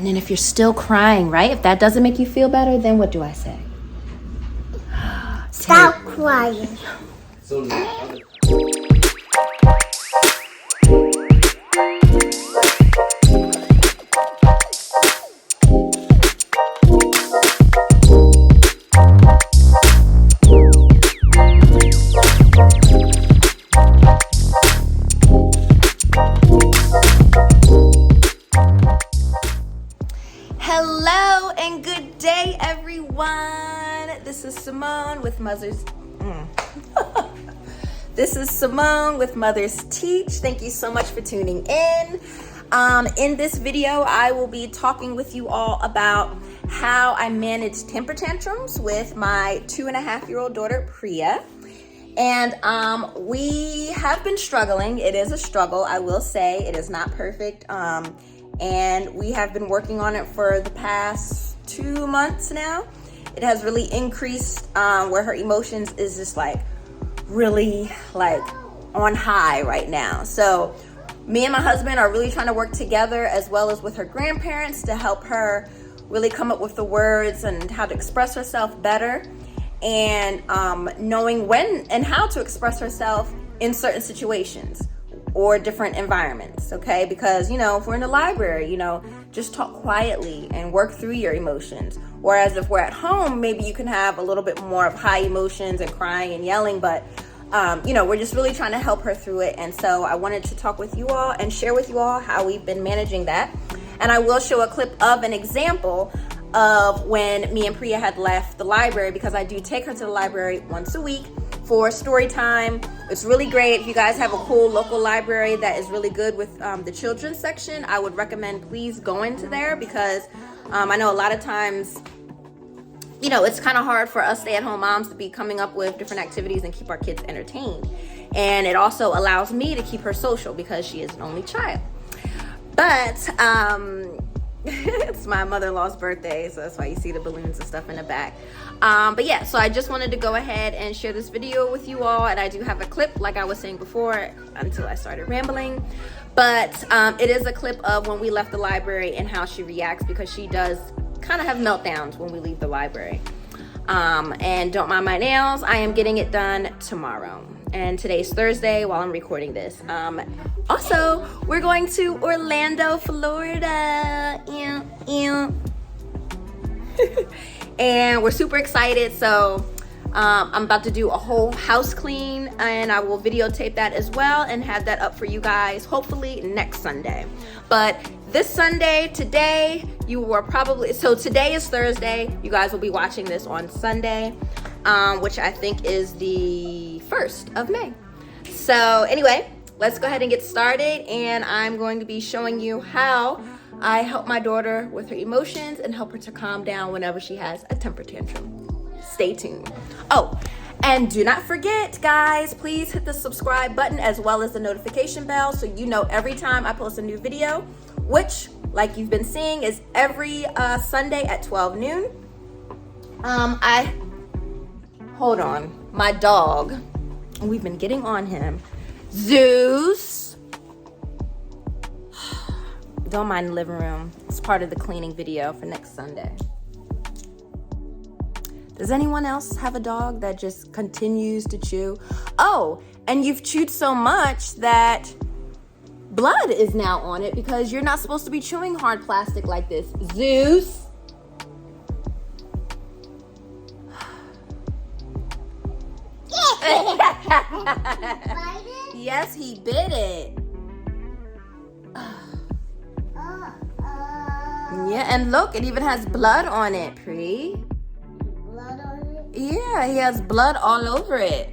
And then if you're still crying, right? If that doesn't make you feel better, then what do I say? Stop crying. So Hello and good day, everyone. This is Simone with This is Simone with Mothers Teach. Thank you so much for tuning in. In this video, I will be talking with you all about how I manage temper tantrums with my 2.5-year-old daughter, Priya. And we have been struggling. It is a struggle, I will say. It is not perfect. And we have been working on it for the past 2 months now. It has really increased where her emotions is just really on high right now. So me and my husband are really trying to work together, as well as with her grandparents, to help her really come up with the words and how to express herself better, and knowing when and how to express herself in certain situations or different environments, okay? Because, if we're in the library, just talk quietly and work through your emotions. Whereas if we're at home, maybe you can have a little bit more of high emotions and crying and yelling, but, we're just really trying to help her through it. And so I wanted to talk with you all and share with you all how we've been managing that. And I will show a clip of an example of when me and Priya had left the library, because I do take her to the library once a week for story time. It's really great. If you guys have a cool local library that is really good with the children's section, I would recommend please going to there, because I know a lot of times, it's kind of hard for us stay-at-home moms to be coming up with different activities and keep our kids entertained. And it also allows me to keep her social, because she is an only child. But it's my mother-in-law's birthday, so that's why you see the balloons and stuff in the back. But yeah, so I just wanted to go ahead and share this video with you all, and I do have a clip, like I was saying before, until I started rambling. But it is a clip of when we left the library and how she reacts, because she does kind of have meltdowns when we leave the library. And don't mind my nails, I am getting it done tomorrow. And today's Thursday while I'm recording this. Also, we're going to Orlando, Florida. And we're super excited. So I'm about to do a whole house clean, and I will videotape that as well and have that up for you guys hopefully next Sunday. But this Sunday, today, today is Thursday. You guys will be watching this on Sunday, which I think is the 1st of May. So anyway, let's go ahead and get started, and I'm going to be showing you how I help my daughter with her emotions and help her to calm down whenever she has a temper tantrum. Stay tuned. Oh, and do not forget, guys, please hit the subscribe button as well as the notification bell, so you know every time I post a new video, which, like you've been seeing, is every Sunday at 12 noon. Hold on, my dog, we've been getting on him. Zeus. Don't mind the living room. It's part of the cleaning video for next Sunday. Does anyone else have a dog that just continues to chew? Oh, and you've chewed so much that blood is now on it, because you're not supposed to be chewing hard plastic like this. Zeus. Yes, he bit it. Yeah, and look, it even has blood on it, Pri. Blood on it? Yeah, he has blood all over it.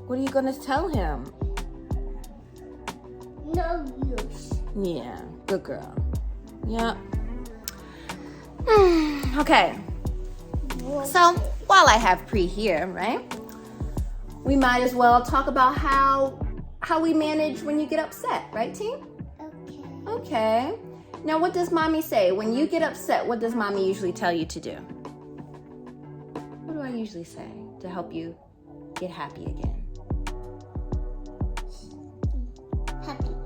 What are you gonna tell him? No use. Yeah, good girl. Yeah. Okay. So while I have Pri here, right, we might as well talk about how we manage when you get upset, right, team? Okay. Now, what does mommy say? When you get upset, what does mommy usually tell you to do? What do I usually say to help you get happy again? Happy.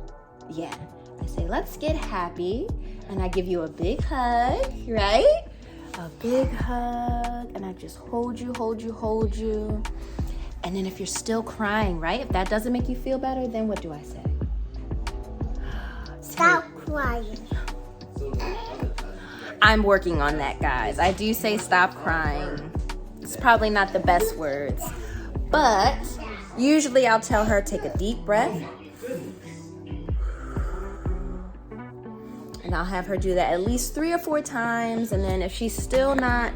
Yeah. I say, let's get happy. And I give you a big hug, right? A big hug. And I just hold you. And then if you're still crying, right? If that doesn't make you feel better, then what do I say? Stop crying. I'm working on that, guys. I do say stop crying. It's probably not the best words, but usually I'll tell her, take a deep breath. And I'll have her do that at least 3 or 4 times. And then if she's still not,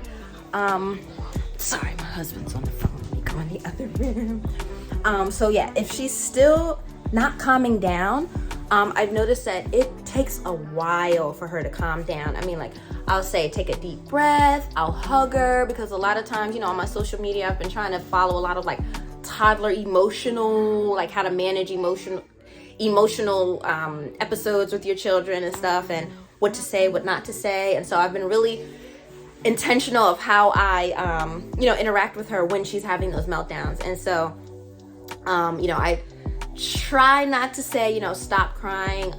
sorry, my husband's on the phone. Let me go in the other room. So yeah, if she's still not calming down, I've noticed that it takes a while for her to calm down. I mean, like, I'll say, take a deep breath. I'll hug her, because a lot of times, you know, on my social media, I've been trying to follow a lot of like toddler emotional, like how to manage emotional episodes with your children and stuff, and what to say, what not to say. And so I've been really intentional of how I, you know, interact with her when she's having those meltdowns. And so, you know, I try not to say, you know, stop crying.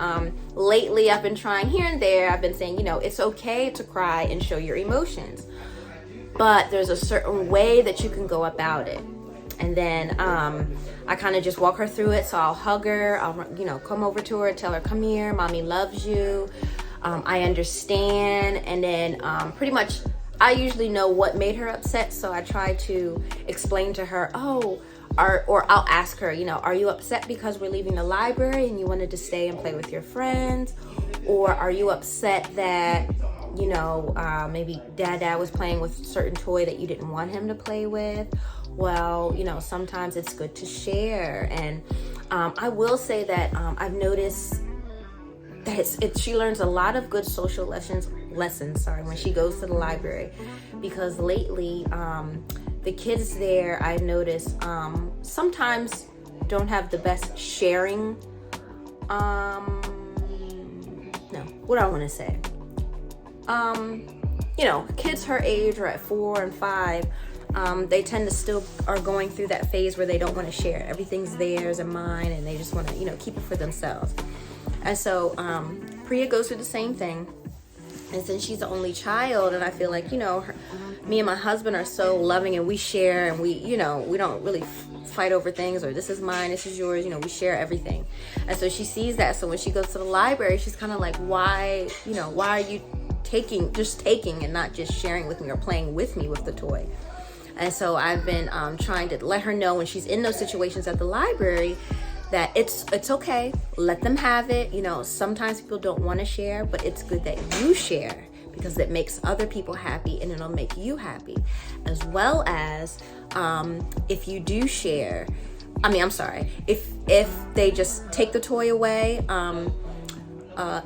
Lately, I've been trying here and there. I've been saying, you know, it's okay to cry and show your emotions, but there's a certain way that you can go about it. And then I kind of just walk her through it. So I'll hug her. I'll, you know, come over to her, tell her, come here, mommy loves you. I understand. And then pretty much I usually know what made her upset. So I try to explain to her, or I'll ask her, you know, are you upset because we're leaving the library and you wanted to stay and play with your friends? Or are you upset that, you know, maybe dad was playing with a certain toy that you didn't want him to play with? Well, you know, sometimes it's good to share. And I will say that I've noticed that she learns a lot of good social lessons when she goes to the library, because lately the kids there, I've noticed, sometimes don't have the best sharing, you know, kids her age are at 4 and 5. They tend to still are going through that phase where they don't want to share. Everything's theirs and mine, and they just want to, you know, keep it for themselves. And so Priya goes through the same thing. And since she's the only child, and I feel like, you know, me and my husband are so loving, and we share, and we, you know, we don't really fight over things, or this is mine, this is yours, you know, we share everything. And so she sees that. So when she goes to the library, she's kind of like, why are you taking and not just sharing with me or playing with me with the toy? And so I've been trying to let her know when she's in those situations at the library that it's okay, let them have it. You know, sometimes people don't want to share, but it's good that you share, because it makes other people happy and it'll make you happy. As well as if you do share, if they just take the toy away,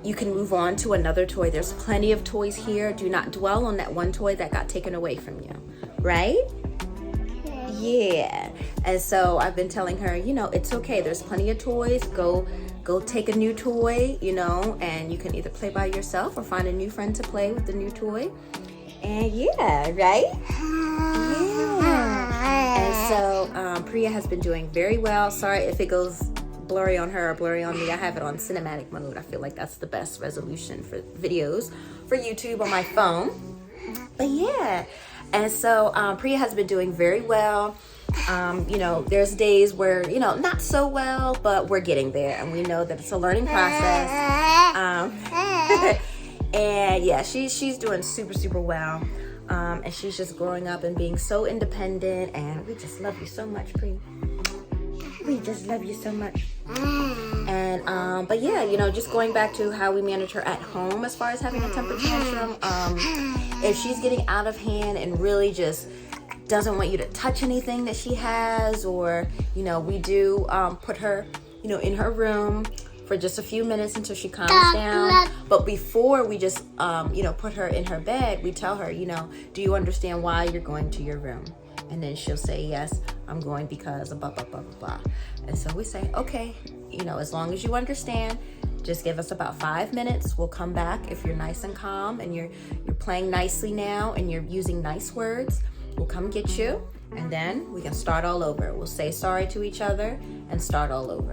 you can move on to another toy. There's plenty of toys here. Do not dwell on that one toy that got taken away from you, right? Yeah. And so I've been telling her, you know, it's okay. There's plenty of toys. Go take a new toy, you know, and you can either play by yourself or find a new friend to play with the new toy. And yeah, right? Yeah. And so Priya has been doing very well. Sorry if it goes blurry on her or blurry on me. I have it on cinematic mode. I feel like that's the best resolution for videos for YouTube on my phone. But yeah. And so Priya has been doing very well. You know, there's days where, you know, not so well, but we're getting there, and we know that it's a learning process. And yeah, she's doing super well. And she's just growing up and being so independent, and we just love you so much, Priya. We just love you so much. And but yeah, you know, just going back to how we manage her at home as far as having a temper tantrum, if she's getting out of hand and really just doesn't want you to touch anything that she has, or, you know, we do put her, you know, in her room for just a few minutes until she calms down. But before we just, you know, put her in her bed, we tell her, you know, do you understand why you're going to your room? And then she'll say, yes, I'm going because of blah, blah, blah, blah, blah. And so we say, okay, you know, as long as you understand, just give us about 5 minutes. We'll come back if you're nice and calm and you're playing nicely now and you're using nice words. We'll come get you, and then we can start all over. We'll say sorry to each other and start all over.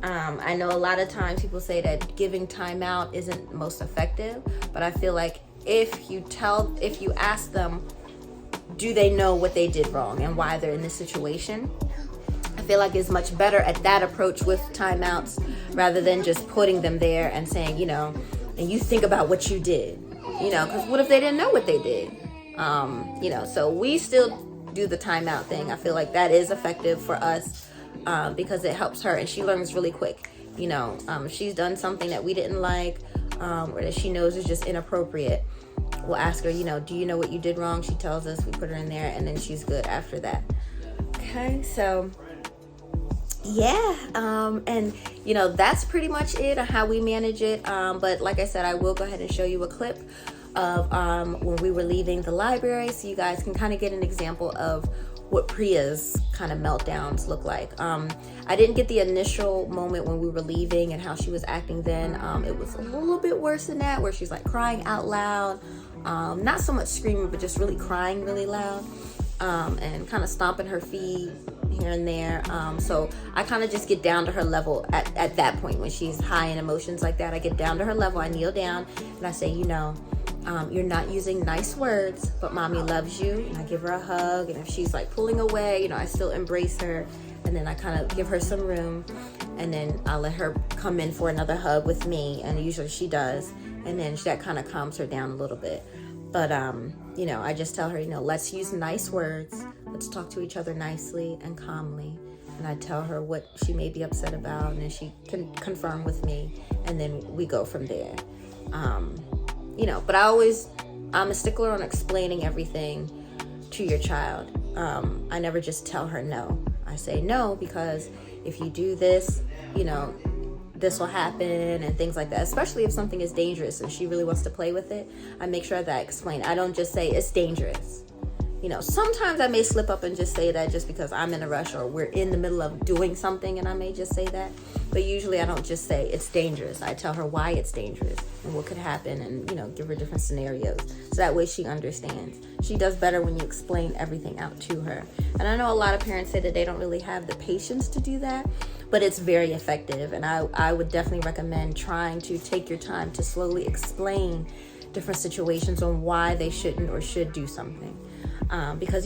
I know a lot of times people say that giving time out isn't most effective, but I feel like if you ask them, do they know what they did wrong and why they're in this situation? I feel like it's much better at that approach with timeouts rather than just putting them there and saying, and you think about what you did, because what if they didn't know what they did? So we still do the timeout thing. I feel like that is effective for us because it helps her and she learns really quick. If she's done something that we didn't like or that she knows is just inappropriate, we'll ask her, do you know what you did wrong? She tells us, we put her in there, and then she's good after that. Okay, so yeah, and that's pretty much it on how we manage it. But like I said, I will go ahead and show you a clip of when we were leaving the library so you guys can kind of get an example of what Priya's kind of meltdowns look like. I didn't get the initial moment when we were leaving and how she was acting then. It was a little bit worse than that, where she's like crying out loud, not so much screaming, but just really crying really loud, and kind of stomping her feet here and there. So I kind of just get down to her level at that point when she's high in emotions like that. I get down to her level, I kneel down, and I say, you're not using nice words, but mommy loves you. And I give her a hug, and if she's like pulling away, I still embrace her, and then I kind of give her some room, and then I'll let her come in for another hug with me, and usually she does, and then that kind of calms her down a little bit. But I just tell her, let's use nice words, let's talk to each other nicely and calmly, and I tell her what she may be upset about, and then she can confirm with me, and then we go from there. But I'm a stickler on explaining everything to your child. I never just tell her no. I say no because if you do this, this will happen and things like that, especially if something is dangerous and she really wants to play with it. I make sure that I explain. I don't just say it's dangerous. Sometimes I may slip up and just say that just because I'm in a rush or we're in the middle of doing something, and I may just say that. But usually I don't just say it's dangerous. I tell her why it's dangerous and what could happen, and give her different scenarios. So that way she understands. She does better when you explain everything out to her. And I know a lot of parents say that they don't really have the patience to do that, but it's very effective. And I would definitely recommend trying to take your time to slowly explain different situations on why they shouldn't or should do something. Because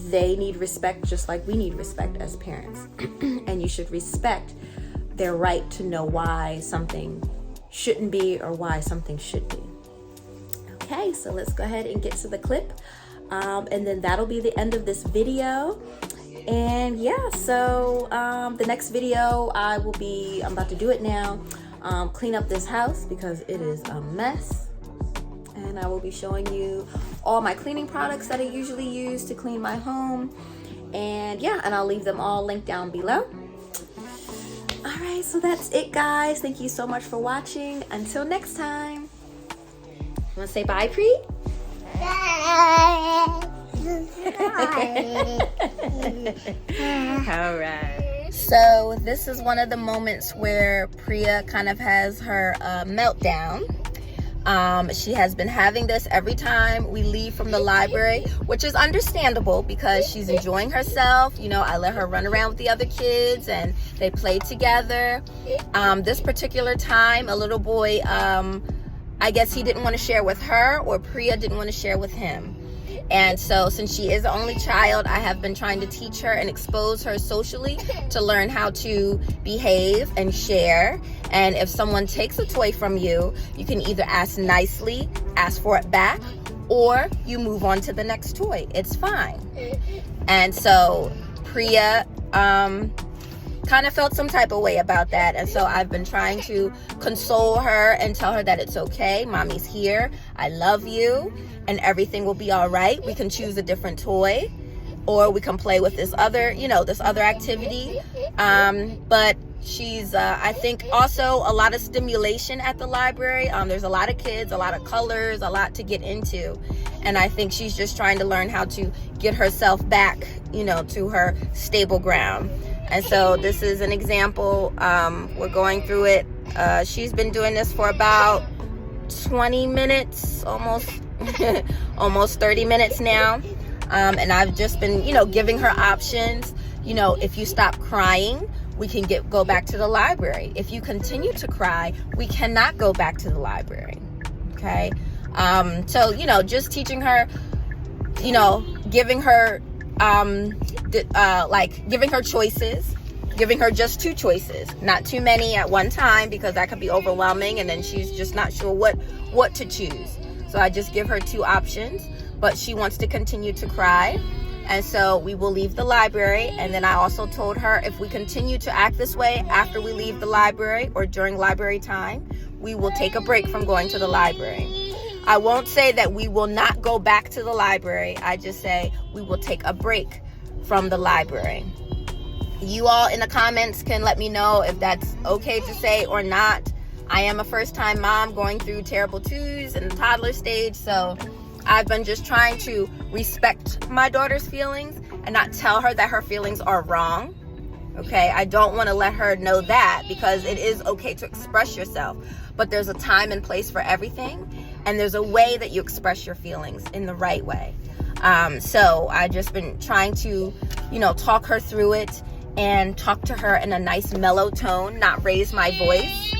they need respect just like we need respect as parents. And you should respect their right to know why something shouldn't be or why something should be. Okay, so let's go ahead and get to the clip, and then that'll be the end of this video. And yeah, so the next video I'm about to do it now, clean up this house because it is a mess. And I will be showing you all my cleaning products that I usually use to clean my home. And yeah, and I'll leave them all linked down below. All right, so that's it, guys. Thank you so much for watching. Until next time. You want to say bye, Pri? All right. So this is one of the moments where Priya kind of has her meltdown. She has been having this every time we leave from the library, which is understandable because she's enjoying herself. I let her run around with the other kids and they play together. This particular time, a little boy, I guess he didn't want to share with her, or Priya didn't want to share with him. And so since she is the only child, I have been trying to teach her and expose her socially to learn how to behave and share. And if someone takes a toy from you, you can either ask nicely, ask for it back, or you move on to the next toy. It's fine. And so Priya kind of felt some type of way about that. And so I've been trying to console her and tell her that it's okay. Mommy's here. I love you. And everything will be all right. We can choose a different toy, or we can play with this other, this other activity. But she's, I think, also a lot of stimulation at the library. There's a lot of kids, a lot of colors, a lot to get into. And I think she's just trying to learn how to get herself back, to her stable ground. And so this is an example. We're going through it. She's been doing this for about 20 minutes, almost 30 minutes now. And I've just been, giving her options. If you stop crying, we can go back to the library. If you continue to cry, we cannot go back to the library. Okay. So, you know, just teaching her, you know, giving her, giving her choices, giving her just 2 choices, not too many at one time, because that could be overwhelming and then she's just not sure what to choose. So I just give her 2 options, but she wants to continue to cry. And so we will leave the library. And then I also told her, if we continue to act this way after we leave the library or during library time, we will take a break from going to the library. I won't say that we will not go back to the library. I just say we will take a break from the library. You all in the comments can let me know if that's okay to say or not. I am a first-time mom going through terrible twos and the toddler stage, so I've been just trying to respect my daughter's feelings and not tell her that her feelings are wrong. Okay, I don't want to let her know that, because it is okay to express yourself, but there's a time and place for everything, and there's a way that you express your feelings in the right way. So I've just been trying to, you know, talk her through it and talk to her in a nice mellow tone, not raise my voice,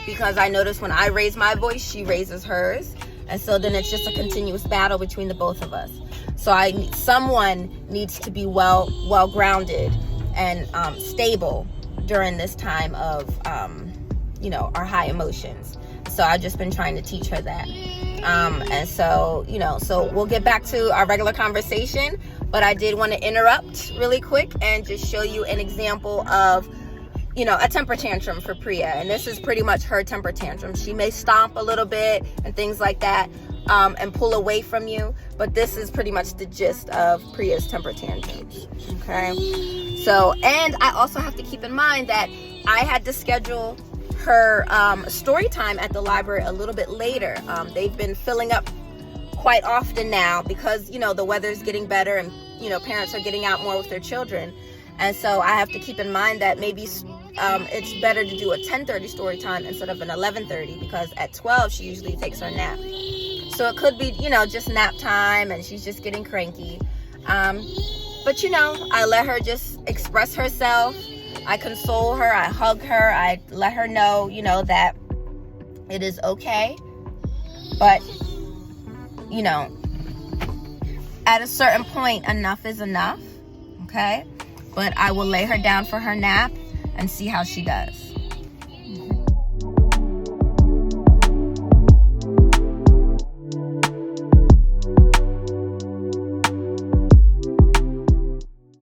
because I notice when I raise my voice, she raises hers. And so then it's just a continuous battle between the both of us. So someone needs to be well grounded and stable during this time of, you know, our high emotions. So I've just been trying to teach her that. And so, you know, so we'll get back to our regular conversation, but I did want to interrupt really quick and just show you an example of, you know, a temper tantrum for Priya. And this is pretty much her temper tantrum. She may stomp a little bit and things like that, and pull away from you, but this is pretty much the gist of Priya's temper tantrums. Okay. So, and I also have to keep in mind that I had to schedule her story time at the library a little bit later. They've been filling up quite often now because, you know, the weather's getting better and, you know, parents are getting out more with their children. And so I have to keep in mind that maybe it's better to do a 10:30 story time instead of an 11:30, because at 12 she usually takes her nap. So it could be, you know, just nap time and she's just getting cranky. But, you know, I let her just express herself. I console her. I hug her. I let her know, you know, that it is okay. But, you know, at a certain point, enough is enough. Okay? But I will lay her down for her nap and see how she does.